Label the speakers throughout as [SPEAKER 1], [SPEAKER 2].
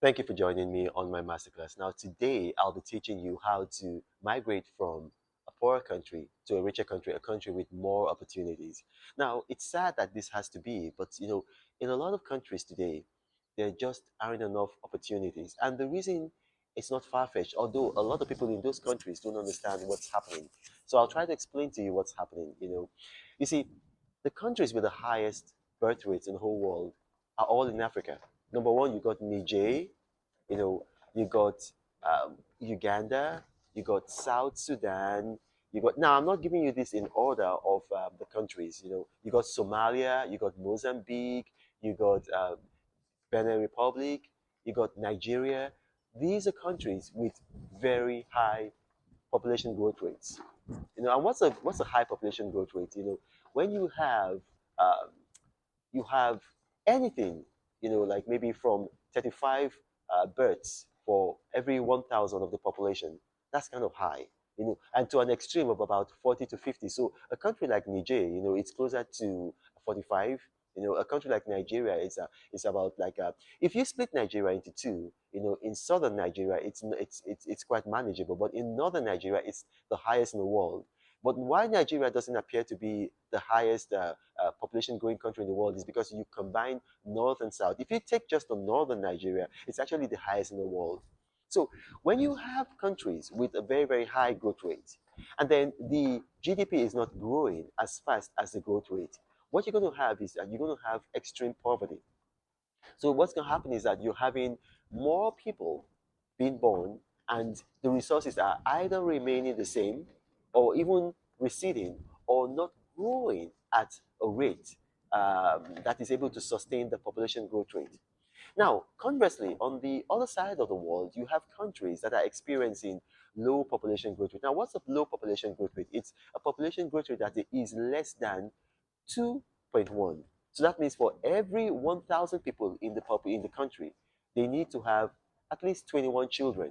[SPEAKER 1] Thank you for joining me on my masterclass. Now, today I'll be teaching you how to migrate from a poorer country to a richer country, a country with more opportunities. Now, it's sad that this has to be, but in a lot of countries today, there just aren't enough opportunities. And the reason it's not far-fetched, although a lot of people in those countries don't understand what's happening. So I'll try to explain to you what's happening. You see, the countries with the highest birth rates in the whole world are all in Africa. Number one, you got Niger, you know, you got Uganda, you got South Sudan, you got. Now, I'm not giving you this in order of the countries. You got Somalia, you got Mozambique, you got Benin Republic, you got Nigeria. These are countries with very high population growth rates. And what's a high population growth rate? When um, you have anything, like maybe from 35 births for every 1,000 of the population. That's kind of high, and to an extreme of about 40 to 50. So a country like Niger, it's closer to 45. A country like Nigeria is about like if you split Nigeria into two, in southern Nigeria, it's quite manageable, but in northern Nigeria, it's the highest in the world. But why Nigeria doesn't appear to be the highest population growing country in the world is because you combine north and south. If you take just the northern Nigeria, it's actually the highest in the world. So when you have countries with a very, very high growth rate, and then the GDP is not growing as fast as the growth rate, what you're going to have is that you're going to have extreme poverty. So what's going to happen is that you're having more people being born, and the resources are either remaining the same, or even receding, or not growing at a rate that is able to sustain the population growth rate. Now, conversely, on the other side of the world, you have countries that are experiencing low population growth rate. Now, what's a low population growth rate? It's a population growth rate that is less than 2.1. So that means for every 1,000 people in the country, they need to have at least 21 children.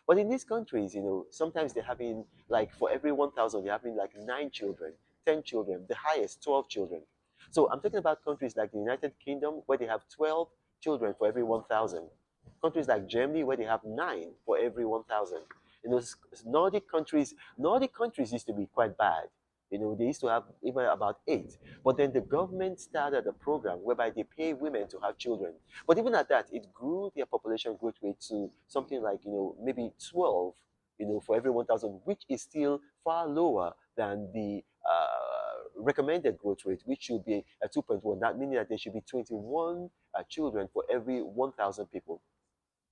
[SPEAKER 1] But in these countries, sometimes they're having like for every 1,000, they're having like 9 children, 10 children, the highest 12 children. So I'm talking about countries like the United Kingdom where they have 12 children for every 1,000. Countries like Germany where they have 9 for every 1,000. Nordic countries used to be quite bad. They used to have even about 8. But then the government started a program whereby they pay women to have children. But even at that, it grew their population growth rate to something like, maybe 12, for every 1,000, which is still far lower than the recommended growth rate, which should be 2.1. That meaning that there should be 21 children for every 1,000 people.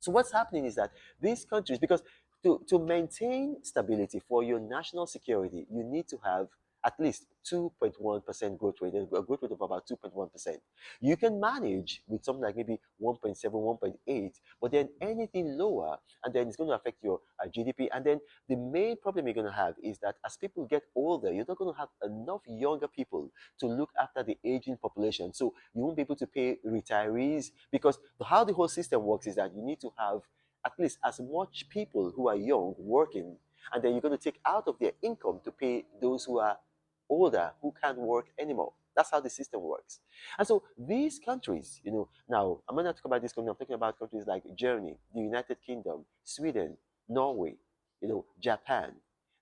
[SPEAKER 1] So what's happening is that these countries, because to maintain stability for your national security, you need to have at least 2.1% growth rate, a growth rate of about 2.1%. You can manage with something like maybe 1.7, 1.8, but then anything lower, and then it's going to affect your GDP. And then the main problem you're going to have is that as people get older, you're not going to have enough younger people to look after the aging population. So you won't be able to pay retirees because how the whole system works is that you need to have at least as much people who are young working, and then you're going to take out of their income to pay those who are older who can't work anymore. That's how the system works. And so these countries, now I'm not talking about this country, I'm talking about countries like Germany, the United Kingdom, Sweden, Norway, Japan.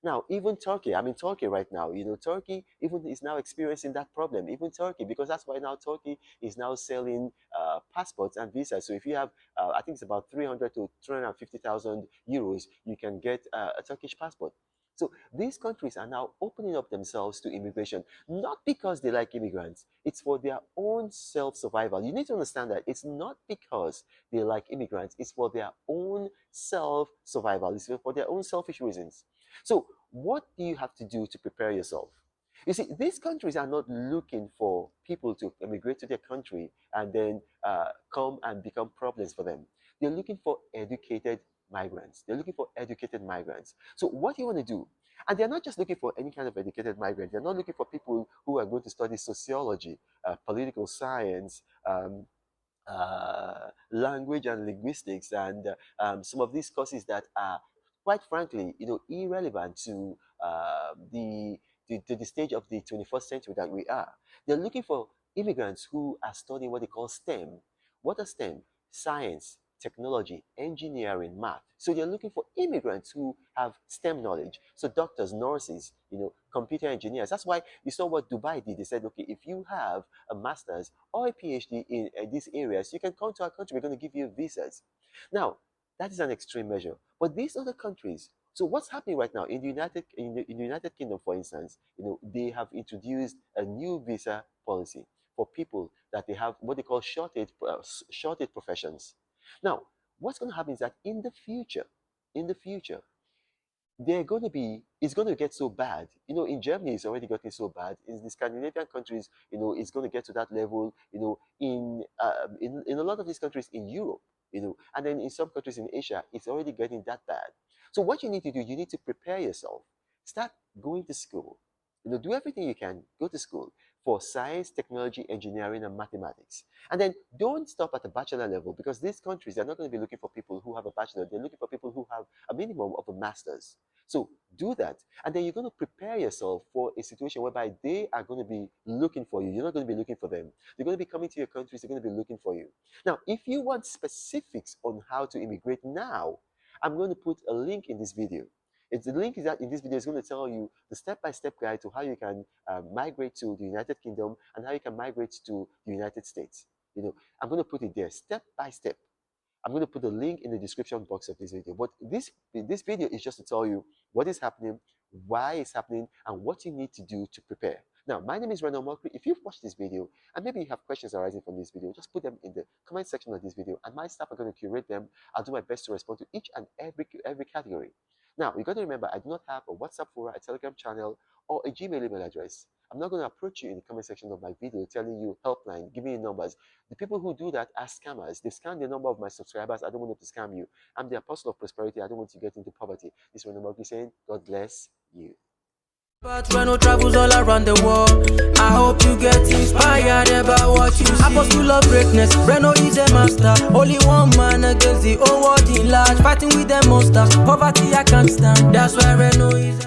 [SPEAKER 1] Now, even Turkey, I'm in Turkey right now. Turkey even is now experiencing that problem. Even Turkey, because that's why now Turkey is now selling passports and visas. So if you have, I think it's about 300 to 350,000 euros, you can get a Turkish passport. So these countries are now opening up themselves to immigration, not because they like immigrants. It's for their own self-survival. You need to understand that it's not because they like immigrants. It's for their own self-survival. It's for their own selfish reasons. So what do you have to do to prepare yourself? You see, these countries are not looking for people to immigrate to their country and then come and become problems for them. They're looking for educated migrants. They're looking for educated migrants. So what do you want to do? And they're not just looking for any kind of educated migrant. They're not looking for people who are going to study sociology, political science, language and linguistics, and some of these courses that are, quite frankly, irrelevant to the stage of the 21st century that we are. They're looking for immigrants who are studying what they call STEM. What are STEM? Science, technology, engineering, math. So they're looking for immigrants who have STEM knowledge. So doctors, nurses, computer engineers. That's why you saw what Dubai did. They said, okay, if you have a master's or a PhD in these areas, you can come to our country. We're going to give you visas. Now, that is an extreme measure. But these other countries, so what's happening right now in the United Kingdom, for instance, they have introduced a new visa policy for people that they have what they call shortage professions. Now, what's going to happen is that in the future, they're going to be it's going to get so bad. In Germany it's already gotten so bad. In the Scandinavian countries, it's going to get to that level. In a lot of these countries in Europe, and then in some countries in Asia, it's already getting that bad. So what you need to do, you need to prepare yourself. Start going to school. Do everything you can. Go to school for science, technology, engineering, and mathematics. And then don't stop at the bachelor level, because these countries, they're not going to be looking for people who have a bachelor. They're looking for people who have a minimum of a master's. So do that. And then you're going to prepare yourself for a situation whereby they are going to be looking for you. You're not going to be looking for them. They're going to be coming to your countries. They're going to be looking for you. Now, if you want specifics on how to immigrate now, I'm going to put a link in this video. The link is that in this video is going to tell you the step-by-step guide to how you can migrate to the United Kingdom and how you can migrate to the United States. I'm going to put it there step by step. I'm going to put the link in the description box of this video. But this video is just to tell you what is happening, why it's happening, and what you need to do to prepare. Now, my name is Renan Mokri. If you've watched this video and maybe you have questions arising from this video, just put them in the comment section of this video, and my staff are going to curate them. I'll do my best to respond to each and every category. Now, you got to remember, I do not have a WhatsApp forum, a Telegram channel, or a Gmail email address. I'm not going to approach you in the comment section of my video telling you helpline, giving you numbers. The people who do that are scammers. They scam the number of my subscribers. I don't want them to scam you. I'm the apostle of prosperity. I don't want you to get into poverty. This is Renan Mokri saying, God bless you.
[SPEAKER 2] But Reno travels all around the world. I hope you get inspired about what you see. Apostle of greatness, Reno is a master. Only one man against the whole world in large. Fighting with the monsters, poverty I can't stand. That's why Reno is